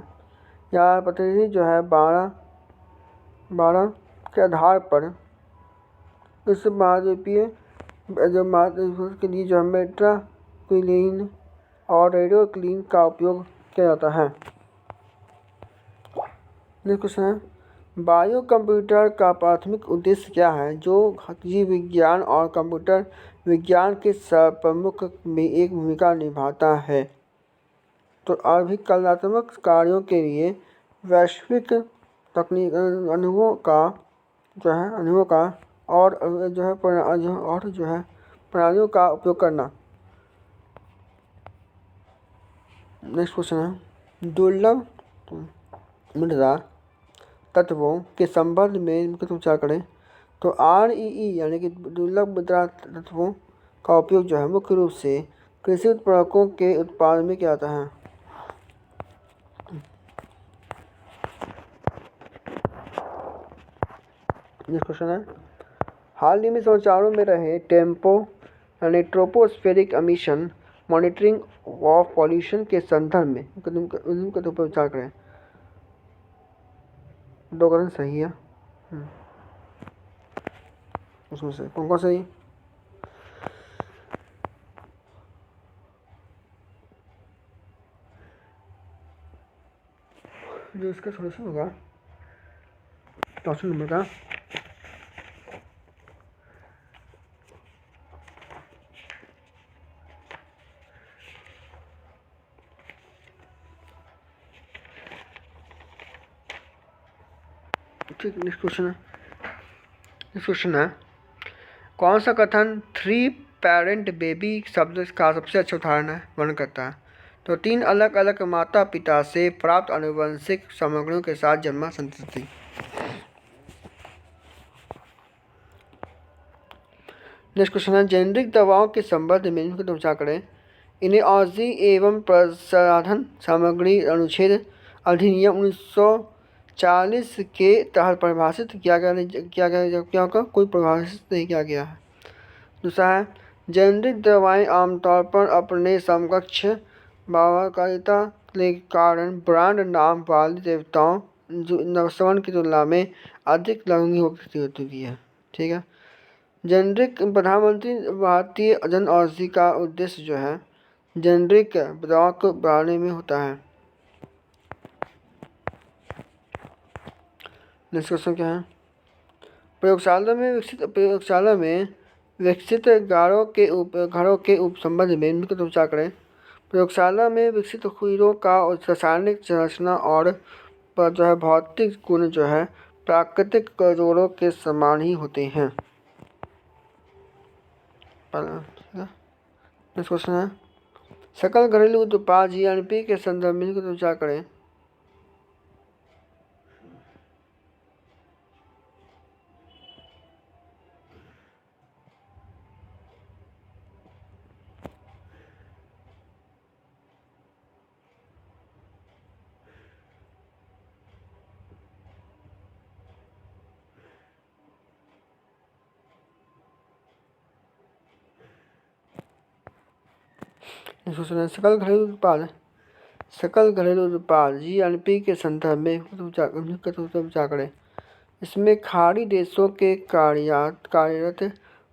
यह प्रतिनिधि जो है 12 के आधार पर इस महाद्वीपीय के लिए जो है मेट्राक्विलिन और रेडियोक्लिन का उपयोग किया जाता है। नेक्स्ट क्वेश्चन है बायो कंप्यूटर का प्राथमिक उद्देश्य क्या है, जो जीव विज्ञान और कंप्यूटर विज्ञान के प्रमुख में एक भूमिका निभाता है। तो अभिकलनात्मक कार्यों के लिए वैश्विक तकनीक अनुभवों का और जो है प्रणालियों का उपयोग करना। नेक्स्ट क्वेश्चन है, दुर्लभ मृदा तत्वों के संबंध में इनका विचार करें। तो REE यानी कि दुर्लभ मृदा तत्वों का उपयोग जो है मुख्य रूप से कृषि उत्पादकों के उत्पादन में किया जाता है। नेक्स्ट क्वेश्चन है, हाल ही में समाचारों में रहे टेम्पो यानी tropospheric emission monitoring of pollution के संदर्भ में उनका तो विचार करें। दो कथन सही है, उसमें से कौन कौन सही? जो इसका सोल्यूशन होगा 64 नंबर का, ठीक। नेक्स्ट क्वेश्चन है, कौन सा कथन 3 पेरेंट बेबी शब्द का सबसे अच्छा उदाहरण है वर्णन करता है? तो 3 अलग अलग माता पिता से प्राप्त आनुवंशिक सामग्रियों के साथ जन्मा संतति। नेक्स्ट क्वेश्चन है, जेनेरिक दवाओं के संबंध में इनका विचार करें। इन्हें औषधि एवं प्रसाधन सामग्री अनुच्छेद अधिनियम 1940 के तहत परिभाषित किया कोई परिभाषित नहीं किया गया है। दूसरा है, जेनेरिक दवाएं आमतौर पर अपने समकक्ष प्रभावकारिता के कारण ब्रांड नाम वाली देवताओं नवस्वर्ण की तुलना में अधिक महंगी होती है। ठीक है। जेनेरिक प्रधानमंत्री भारतीय जन औषधि का उद्देश्य जो है जेनेरिक दवा को बढ़ाने में होता है। नेक्स्ट क्वेश्चन क्या है, प्रयोगशाला में विकसित घरों के संबंध में इनका विचार करें। प्रयोगशाला में विकसित हीरों का रासायनिक संरचना और जो है भौतिक गुण जो है प्राकृतिक जोड़ों के समान ही होते हैं। नेक्स्ट क्वेश्चन है, सकल घरेलू उत्पाद GNP के संदर्भ में इनका विचार करें। सकल घरेलू उत्पाद GNP के संदर्भ में विचार करें। इसमें खाड़ी देशों के कार्यरत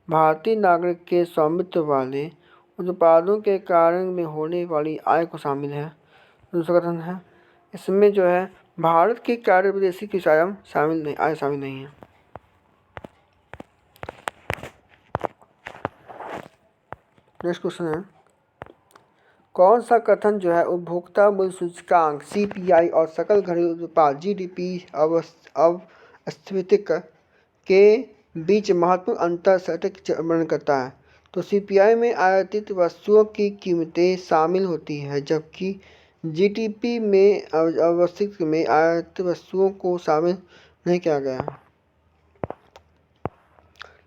भारतीय नागरिक के स्वामित्व वाले उत्पादों के कारण में होने वाली आय को शामिल है। दूसरा कथन है, इसमें जो है भारत की कार्य विदेशी की आय शामिल नहीं है। नेक्स्ट क्वेश्चन है, कौन सा कथन जो है उपभोक्ता मूल्य सूचकांक CPI और सकल घरेलू उत्पाद GDP अवस्थितिक के बीच महत्वपूर्ण अंतर सटीक वर्णन करता है? तो CPI में आयातित वस्तुओं की कीमतें शामिल होती हैं, जबकि GDP में अवस्थितिक में आयातित वस्तुओं को शामिल नहीं किया गया है।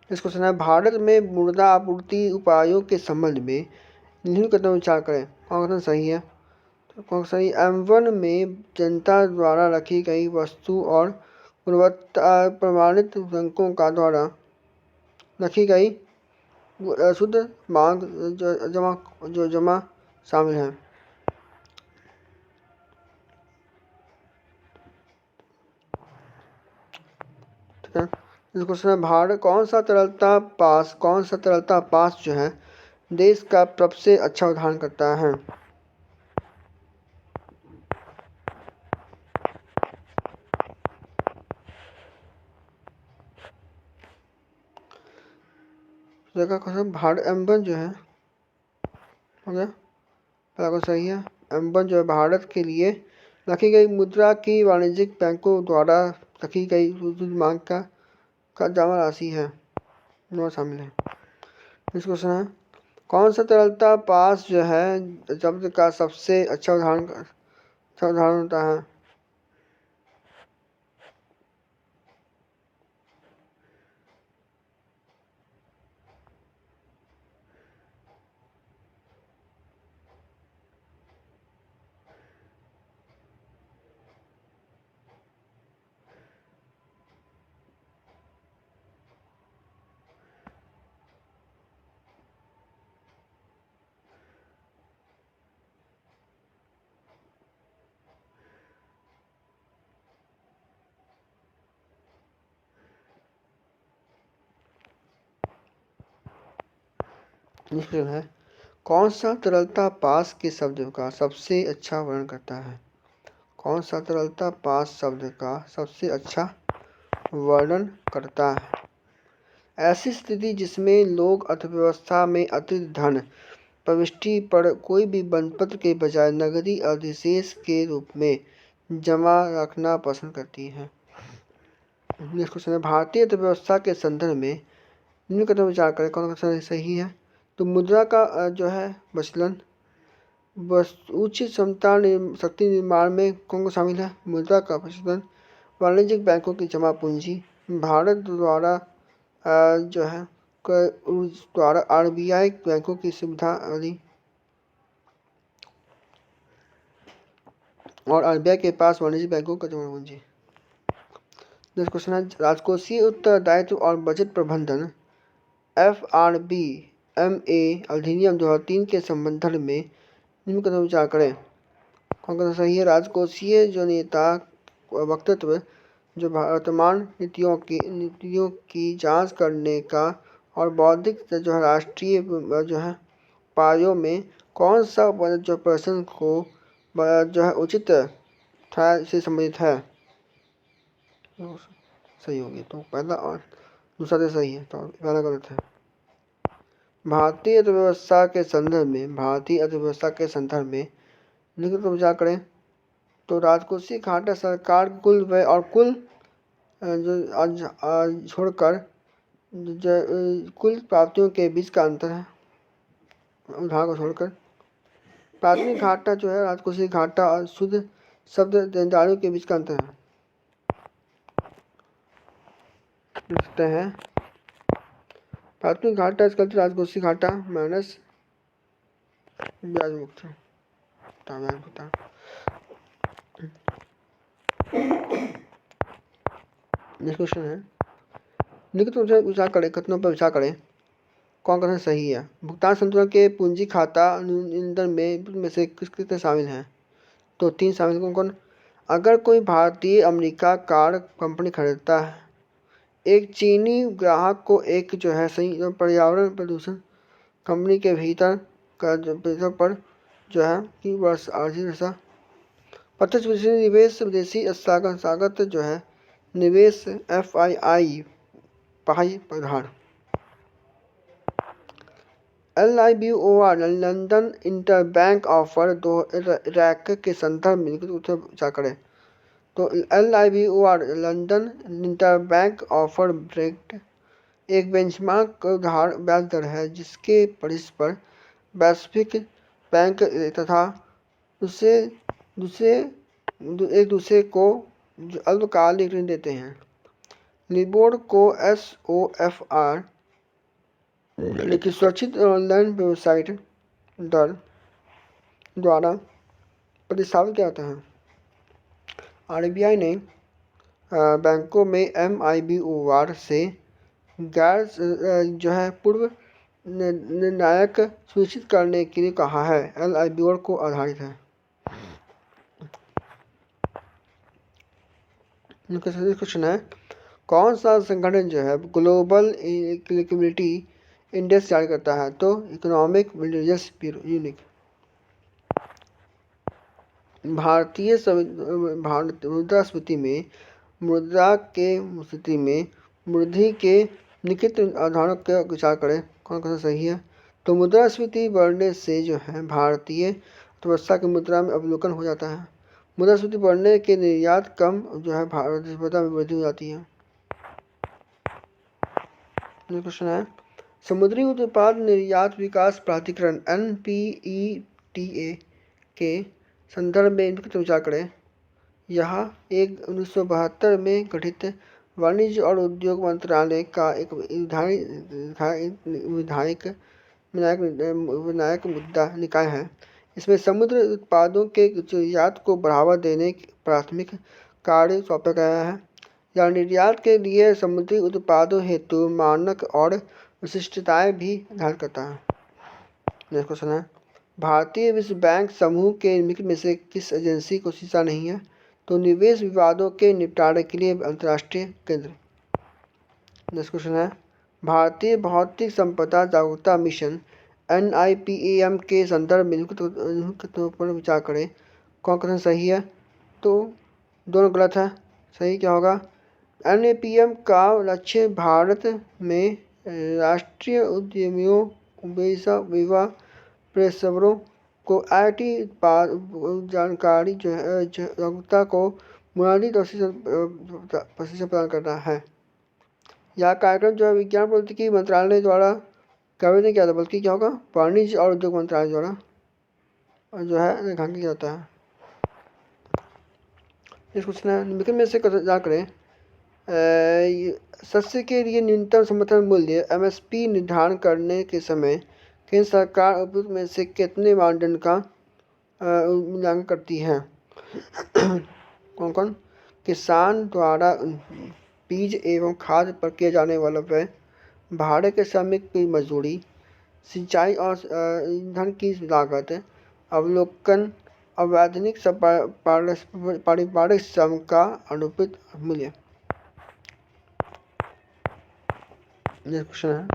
इस क्वेश्चन है, भारत में मुद्रा आपूर्ति उपायों के संबंध में निम्न कथन विचार करें। कौन कथन सही है? तो कौन सही? M1 में जनता द्वारा रखी गई वस्तु और गुणवत्ता प्रमाणित बैंकों का द्वारा रखी गई शुद्ध मांग जमा शामिल है। ठीक है। इस क्वेश्चन में भारत कौन सा तरलता पास जो है देश का सबसे अच्छा उदाहरण करता है? देखा क्वेश्चन भारत M1 जो है हो गया, पहला क्वेश्चन सही है। M1 जो है भारत के लिए रखी गई मुद्रा की वाणिज्यिक बैंकों द्वारा रखी गई मांग का जमा राशि है, नौ शामिल है। नेक्स्ट क्वेश्चन है कौन सा तरलता पास जो है शब्द का सबसे अच्छा उदाहरण होता है। नेक्स्ट क्वेश्चन है कौन सा तरलता पास के शब्द का सबसे अच्छा वर्णन करता है। कौन सा तरलता पास शब्द का सबसे अच्छा वर्णन करता है। ऐसी स्थिति जिसमें लोग अर्थव्यवस्था में अतिरिक्त धन प्रविष्टि पर कोई भी बंधपत्र के बजाय नकदी अधिशेष के रूप में जमा रखना पसंद करती है। नेक्स्ट क्वेश्चन है भारतीय अर्थव्यवस्था के संदर्भ में निम्न कथन विचार करें कौन सा सही है। तो मुद्रा का जो है विचलन, उच्च क्षमता शक्ति निर्माण में कौन को शामिल है। मुद्रा का विचलन, वाणिज्यिक बैंकों की जमा पूंजी, भारत द्वारा जो है द्वारा RBI बैंकों की सुविधा आदि, और RBI के पास वाणिज्यिक बैंकों का जमा पूंजी। नेक्स्ट क्वेश्चन है राजकोषीय उत्तरदायित्व और बजट प्रबंधन FRBMA अधिनियम 2003 के संबंध में निम्न कथन विचार करें कौन सा सही है। राजकोषीय जो नेता वक्तव्य जो वर्तमान नीतियों की जांच करने का और बौद्धिक जो है राष्ट्रीय जो है उपायों में कौन सा जो प्रश्न को जो है उचित था से संबंधित है, सही होगी। तो पहला और दूसरा तो सही है, तो पहला गलत है। भारतीय अर्थव्यवस्था के संदर्भ में निम्न पर विचार करें तो राजकोषीय घाटा सरकार कुल व्यय और कुल जो छोड़कर कुल प्राप्तियों के बीच का अंतर है। उधार को छोड़कर प्राथमिक घाटा जो है राजकोषीय घाटा और शुद्ध शब्द देनदारियों के बीच का अंतर है। लिखते हैं प्राथमिक घाटा इसका राजकोषीय घाटा माइनस ब्याज मुक्त भुगतान। नेक्स्ट क्वेश्चन है निम्न विचार करें कथनों पर विचार करें कौन कथन सही है। भुगतान संतुलन के पूंजी खाता नियंत्रण में से किस शामिल हैं। तो 3 शामिल कौन कौन। अगर कोई भारतीय अमेरिका कार कंपनी खरीदता है, एक चीनी ग्राहक को एक जो है सही पर्यावरण प्रदूषण कंपनी के भीतर का पर जो है कि वर्ष आर्थिक वर्षा प्रत्यक्ष विदेशी निवेश विदेशी संस्थागत जो है निवेश FII पहाई प्रधान। LIBOR लंदन इंटरबैंक ऑफर दो रैक के संदर्भ में विचार करें तो LIBOR लंदन इंटरबैंक ऑफर ब्रेक एक बेंचमार्क उधार ब्याज दर है जिसके परिस पर वैश्विक बैंक तथा एक दूसरे को अल्पकालिक ऋण देते हैं। लिबोर को SOFR लेकिन सुरक्षित ऑनलाइन वेबसाइट दर द्वारा प्रतिस्थापित किया जाता है। RBI ने बैंकों में MIBOR से गैर जो है पूर्व निर्णायक सुनिश्चित करने के लिए कहा है। LIBOR को आधारित है। क्वेश्चन है कौन सा संगठन जो है ग्लोबल लिक्विडिटी इंडेक्स जारी करता है। तो इकोनॉमिक इंटेलिजेंस ब्यूरो यूनिक। भारतीय मुद्रास्फीति में मुद्रा के स्थिति में वृद्धि के निम्नलिखित उदाहरणों का विचार करें, कौन कौन सा सही है। तो मुद्रास्फीति बढ़ने से जो है भारतीय अर्थव्यवस्था की मुद्रा में अवलोकन हो जाता है। मुद्रास्फीति बढ़ने के निर्यात कम जो है भारत अर्थव्यवस्था में वृद्धि हो जाती है। क्वेश्चन है, समुद्री उत्पाद निर्यात विकास प्राधिकरण NPETA के संदर्भ में इनका विचार करें। यह एक 1972 में गठित वाणिज्य और उद्योग मंत्रालय का एक विधायक मुद्दा निकाय है। इसमें समुद्र उत्पादों के निर्यात को बढ़ावा देने की प्राथमिक कार्य सौंपा गया है। या निर्यात के लिए समुद्री उत्पादों हेतु मानक और विशिष्टताएं भी निर्धारित करता है। नेक्स्ट क्वेश्चन है, भारतीय विश्व बैंक समूह के निम्नलिखित में से किस एजेंसी को हिस्सा नहीं है। तो निवेश विवादों के निपटारे के लिए अंतर्राष्ट्रीय केंद्र। नेक्स्ट क्वेश्चन है, भारतीय भौतिक संपदा जागरूकता मिशन NIPAM के संदर्भ में निम्नलिखित पर विचार करें, कौन कौन सही है। तो दोनों गलत है। सही क्या होगा, NIPAM का लक्ष्य भारत में राष्ट्रीय उद्यमियों युवा पेशेवरों को IT जानकारी जो है जागरूकता को बुनियादी प्रशिक्षण प्रदान करना है। यह कार्यक्रम जो है विज्ञान प्रौद्योगिकी मंत्रालय द्वारा कार्य नहीं किया था, बल्कि क्या होगा, वाणिज्य और उद्योग मंत्रालय द्वारा जो है रेखांकित किया जाता है। इस क्वेश्चन है, निम्नलिखित में से क्या करें। शस्य के लिए न्यूनतम समर्थन मूल्य MSP निर्धारण करने के समय केंद्र सरकार उपयुक्त में से कितने मानदंड का मूल्यांकन करती है। कौन कौन, किसान द्वारा बीज एवं खाद पर किया जाने वाला व्यय, भाड़े के श्रमिक की मजदूरी, सिंचाई और ईंधन की लागत, अवलोकन, अवैधानिक पारिवारिक श्रम का अनुचित मूल्य। क्वेश्चन है,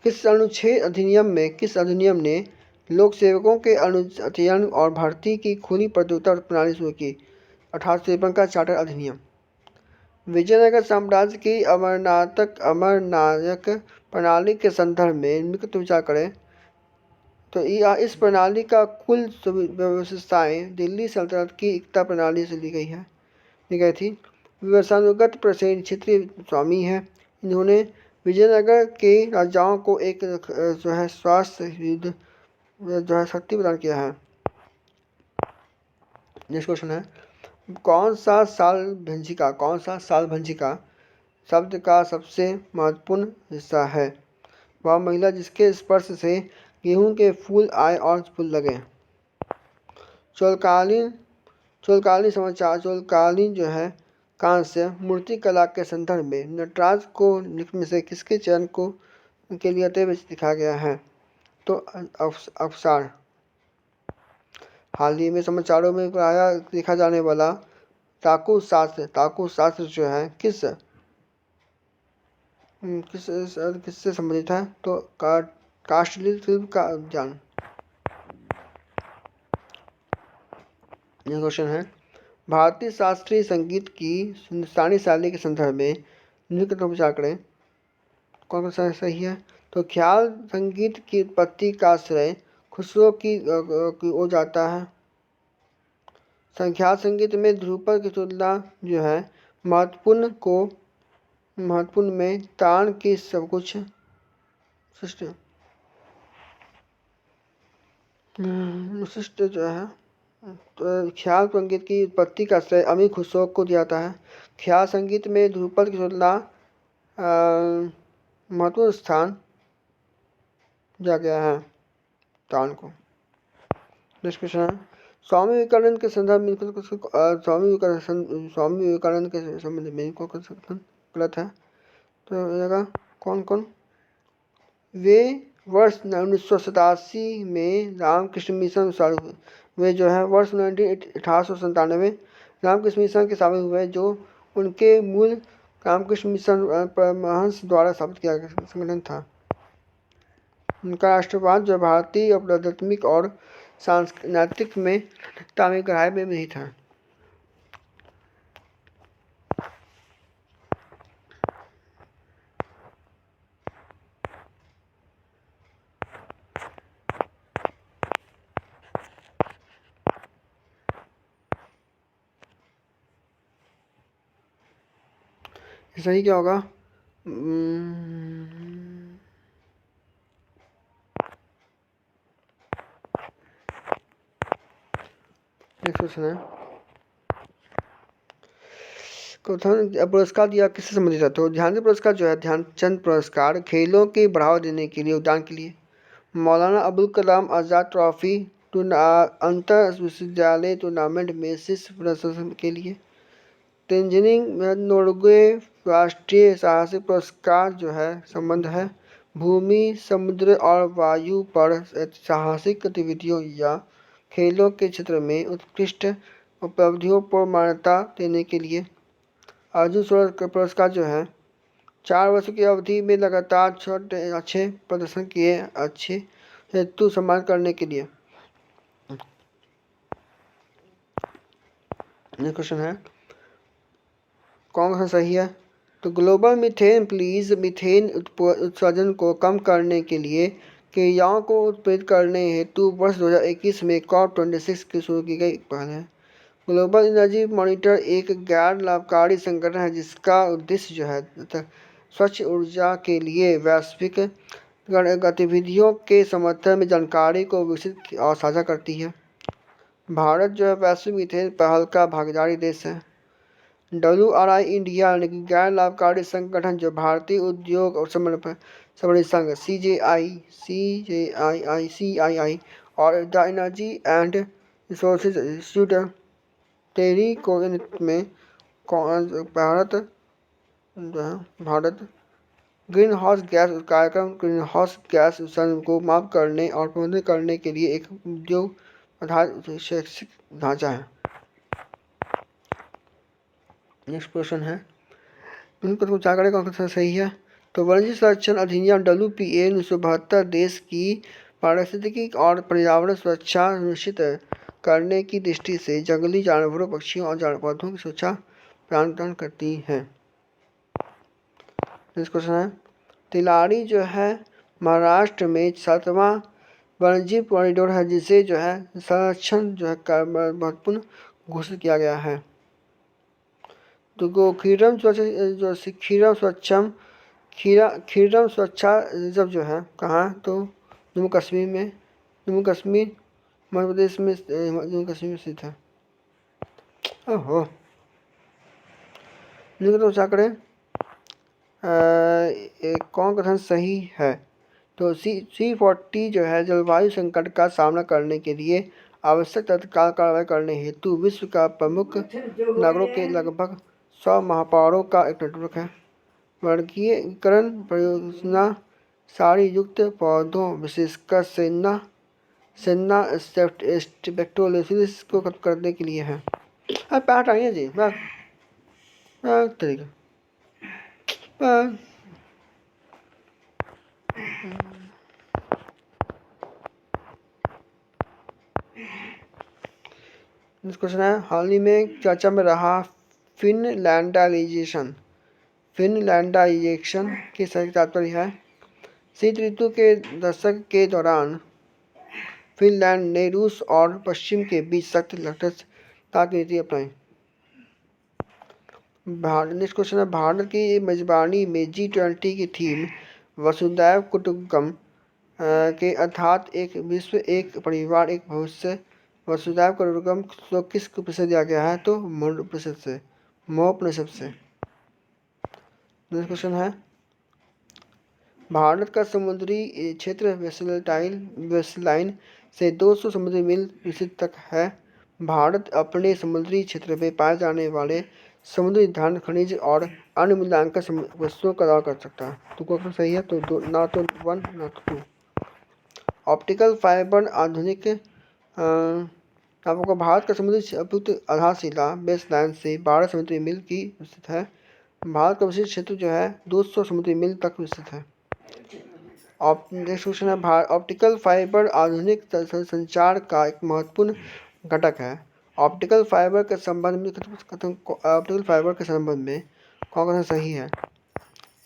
किस अधिनियम ने लोक सेवकों के चयन और भर्ती की खुली प्रतियोगिता प्रणाली शुरू की। 1853 का चार्टर अधिनियम। विजयनगर साम्राज्य की अमरनायक प्रणाली के संदर्भ में निम्नलिखित विचार करें। तो इस प्रणाली का कुल विशेषताएं दिल्ली सल्तनत की एकता प्रणाली से ली गई थी। व्यवसानुगत प्रसेन क्षेत्रीय स्वामी है। इन्होंने विजयनगर के राजाओं को एक जो है स्वास्थ्य युद्ध जो है शक्ति प्रदान किया है। नेक्स्ट क्वेश्चन है, कौन सा साल भंजिका शब्द का सबसे महत्वपूर्ण हिस्सा है। वह महिला जिसके स्पर्श से गेहूं के फूल आए और फूल लगे। चोलकालीन जो है कांस्य मूर्ति कला के संदर्भ में नटराज को निम्न में से किसके चयन को के लिए अत्यंत दिखाया गया है। तो अवसार। हाल ही में समाचारों में प्रायः देखा जाने वाला ताकू शास्त्र जो है किससे संबंधित है। तो काष्ठलिपि शिल्प का अध्ययन। यह क्वेश्चन है, भारतीय शास्त्रीय संगीत की हिंदुस्तानी शैली के संदर्भ में निम्नलिखित विचार करें, कौन सा सही है। तो ख्याल संगीत की उत्पत्ति का श्रेय खुसरो की ओर जाता है। ख्याल संगीत में ध्रुपद की तुलना जो है महत्वपूर्ण में तान की सब कुछ विशिष्ट जो है। तो ख्याल संगीत की उत्पत्ति का श्रेय अमीर खुसरो को दिया जाता है। ख्याल संगीत में ध्रुपद की तुलना महत्वपूर्ण स्थान दिया गया है तान को। नेक्स्ट क्वेश्चन है, स्वामी विवेकानंद के संदर्भ में स्वामी विवेकानंद के संबंध में गलत है। तो कौन वे वर्ष 1987 में रामकृष्ण मिशन शुरू हुए। वे जो है वर्ष 1897 रामकृष्ण मिशन के शामिल हुए, जो उनके मूल रामकृष्ण मिशन परमहंस द्वारा स्थापित किया गया संगठन था। उनका राष्ट्रवाद जो भारतीय आध्यात्मिक और सांस्कृतिक में नैतिकता में गहराई में नहीं था। सही क्या होगा? नेक्स्ट क्वेश्चन है, पुरस्कार दिया किससे संबंधित है? तो ध्यान से पुरस्कार जो है ध्यानचंद पुरस्कार खेलों के बढ़ावा देने के लिए, योगदान के लिए। मौलाना अबुल कलाम आज़ाद ट्रॉफी अंतर विश्वविद्यालय टूर्नामेंट में शीर्ष प्रदर्शन के लिए। तेंजिंग नोर्गे राष्ट्रीय साहसिक पुरस्कार जो है संबंध है भूमि, समुद्र और वायु पर साहसिक गतिविधियों या खेलों के क्षेत्र में उत्कृष्ट उपलब्धियों को मान्यता देने के लिए। अर्जुन पुरस्कार जो है 4 वर्षों की अवधि में लगातार अच्छे प्रदर्शन किए अच्छे हेतु सम्मान करने के लिए। नेक्स्ट क्वेश्चन है, कौन सा सही है? तो ग्लोबल मीथेन प्लीज मीथेन उत्सर्जन को कम करने के लिए क्रियाओं को उत्प्रेरित करने हेतु वर्ष 2021 में COP26 की शुरू की गई पहल है। ग्लोबल एनर्जी मॉनिटर एक गैर लाभकारी संगठन है जिसका उद्देश्य जो है स्वच्छ ऊर्जा के लिए वैश्विक गतिविधियों के समर्थन में जानकारी को विकसित और साझा करती है। भारत जो है वैश्विक मीथेन पहल का भागीदारी देश है। WRI इंडिया गैर लाभकारी संगठन जो भारतीय उद्योग और समन्वय संघ CII और the energy and resources institute TERI को में भारत ग्रीन हाउस गैस कार्यक्रम ग्रीन हाउस गैस उत्सर्जन को माप करने और प्रबंधित करने के लिए एक उद्योग आधारित शैक्षिक ढांचा है। नेक्स्ट क्वेश्चन है, जानकारी कौन सा सही है? तो वन्यजीव संरक्षण अधिनियम WPA 1972 देश की पारिस्थितिकी और पर्यावरण सुरक्षा सुनिश्चित करने की दृष्टि से जंगली जानवरों, पक्षियों और पौधों की सुरक्षा प्रदान करती है। नेक्स्ट क्वेश्चन है, तिलारी जो है महाराष्ट्र में 7वां वन्यजीव कॉरिडोर है जिसे जो है संरक्षण जो है महत्वपूर्ण घोषित किया गया है। तो खीरम स्वच्छा रिजर्व जो है कहाँ? तो जम्मू कश्मीर में, जम्मू कश्मीर मध्य प्रदेश में, जम्मू कश्मीर में स्थित है। ओहो तो क्या करें? कौन कथन सही है? तो C40 जो है जलवायु संकट का सामना करने के लिए आवश्यक तत्काल कार्रवाई करने हेतु विश्व का प्रमुख नगरों के लगभग 100 महापौरों का एक नेटवर्क है। वर्गीकरण परियोजना सारी युक्त पौधों विशेषकर सेन्ना स्पेक्ट्रोलिसिस को खत्म करने के लिए है। पैट आइए जी तरीका क्वेश्चन है, हाल ही में चर्चा में रहा फिनलैंडाइजेशन के सही तात्पर्य है शीत ऋतु के दशक के दौरान फिनलैंड ने रूस और पश्चिम के बीच सख्त लड़ता की नीति अपनाई। नेक्स्ट क्वेश्चन है, भारत की मेजबानी में G20 की थीम वसुधैव कुटुंबकम के अर्थात एक विश्व एक परिवार एक भविष्य वसुधैव कुटुंबकम को किस प्रतिशत दिया गया है? तो मोपनिषद से। नेक्स्ट क्वेश्चन है, भारत का समुद्री क्षेत्र वेस्टलाइन से 200 समुद्री मील विस्तृत तक है। भारत अपने समुद्री क्षेत्र में पाए जाने वाले समुद्री धान खनिज और अन्य मूल्यांकन वस्तुओं का दावा कर सकता है। तो क्वेश्चन सही है, तो ना तो 1 ना तो 2। ऑप्टिकल फाइबर आधुनिक आपको भारत का समुद्री उपयुक्त आधारशिला बेसलाइन से 12 समुद्री मील की विस्तृत है। भारत का विशिष्ट क्षेत्र जो है 200 समुद्री मील तक विस्तृत है। नेक्स्ट क्वेश्चन है, ऑप्टिकल फाइबर आधुनिक संचार का एक महत्वपूर्ण घटक है। ऑप्टिकल फाइबर के संबंध में ऑप्टिकल फाइबर के संबंध में कौन कौन सा सही है?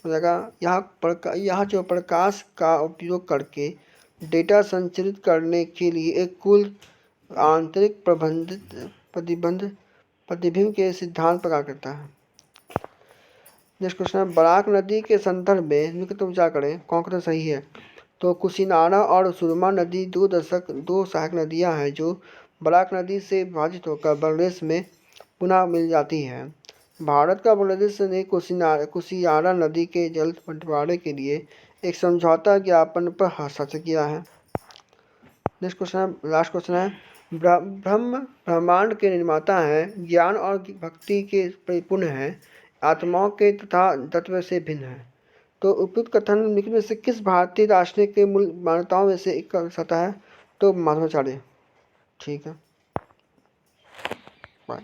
हो जाएगा यहाँ जो प्रकाश का उपयोग करके डेटा संचारित करने के लिए एक कुल आंतरिक प्रतिबिंब के सिद्धांत प्रकार करता है। नेक्स्ट क्वेश्चन है, बराक नदी के संदर्भ में निम्नलिखित विचार करें, कौन कौन सा सही है? तो कुशिनारा और सुरमा नदी दो सहायक नदियां हैं जो बराक नदी से विभाजित होकर बांग्लादेश में पुनः मिल जाती हैं। भारत का बांग्लादेश ने कुशियारा नदी के जल बंटवारे के लिए एक समझौता ज्ञापन पर हस्ताक्षर किया है। नेक्स्ट क्वेश्चन है, लास्ट क्वेश्चन है, ब्रह्मांड के निर्माता हैं, ज्ञान और भक्ति के परिपूर्ण हैं, आत्माओं के तथा तत्व से भिन्न है। तो उपयुक्त कथन निम्नलिखित में से किस भारतीय दार्शनिक के मूल मान्यताओं में से एक सता है? तो माधवाचार्य। ठीक है, बाय।